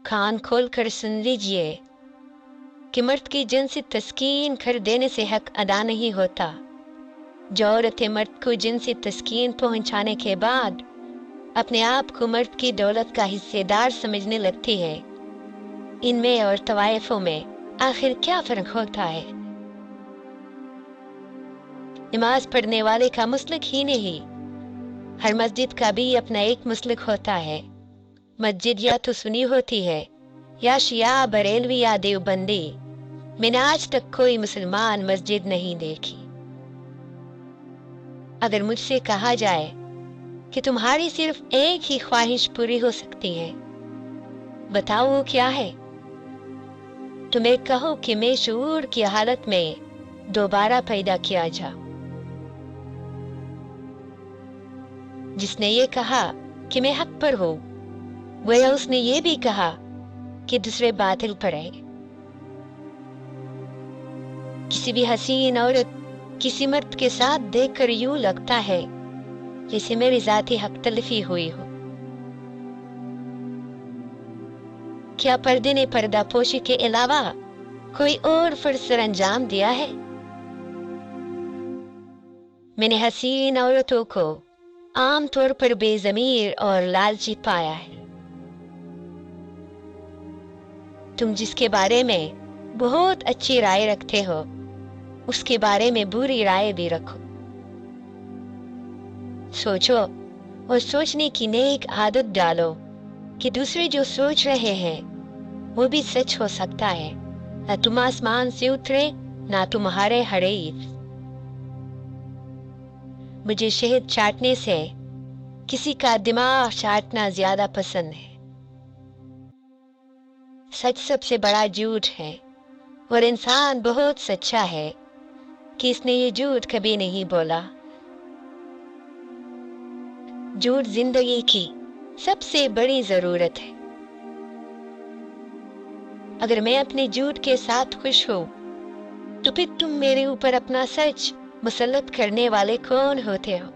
कान खोल कर सुन लीजिए कि मर्द की जिनसी तस्कीन कर देने से हक अदा नहीं होता। जो औरतें मर्द को जिनसी तस्कीन पहुंचाने के बाद अपने आप को मर्द की दौलत का हिस्सेदार समझने लगती है, इनमें और तवाइफों में आखिर क्या फर्क होता है? नमाज पढ़ने वाले का मुस्लिक ही नहीं, हर मस्जिद का भी अपना एक मुस्लिक होता है। मस्जिद या तो सुन्नी होती है या शिया, बरेलवी या देवबंदी। मैंने आज तक कोई मुसलमान मस्जिद नहीं देखी। अगर मुझसे कहा जाए कि तुम्हारी सिर्फ एक ही ख्वाहिश पूरी हो सकती है, बताओ वो क्या है? तो मैं कहो कि मैं शऊर की हालत में दोबारा पैदा किया जाऊं। जिसने ये कहा कि मैं हक पर हूं, गोया उसने ये भी कहा कि दूसरे बातिल पर है। किसी भी हसीन औरत किसी मर्द के साथ देखकर यूं लगता है जैसे मेरी जाती हक तलफी हुई हो। क्या पर्दे ने पर्दा पोशी के अलावा कोई और फर्ज सर अंजाम दिया है? मैंने हसीन औरतों को आम तौर पर बेज़मीर और लालची पाया है। तुम जिसके बारे में बहुत अच्छी राय रखते हो, उसके बारे में बुरी राय भी रखो। सोचो और सोचने की नेक आदत डालो कि दूसरे जो सोच रहे हैं वो भी सच हो सकता है। न तुम आसमान से उतरे, ना तुम्हारे हरीफ। मुझे शहद चाटने से किसी का दिमाग चाटना ज्यादा पसंद है। सच सबसे बड़ा झूठ है और इंसान बहुत सच्चा है कि इसने ये झूठ कभी नहीं बोला। झूठ जिंदगी की सबसे बड़ी जरूरत है। अगर मैं अपने झूठ के साथ खुश हूं, तो फिर तुम मेरे ऊपर अपना सच मुसल्लत करने वाले कौन होते हो?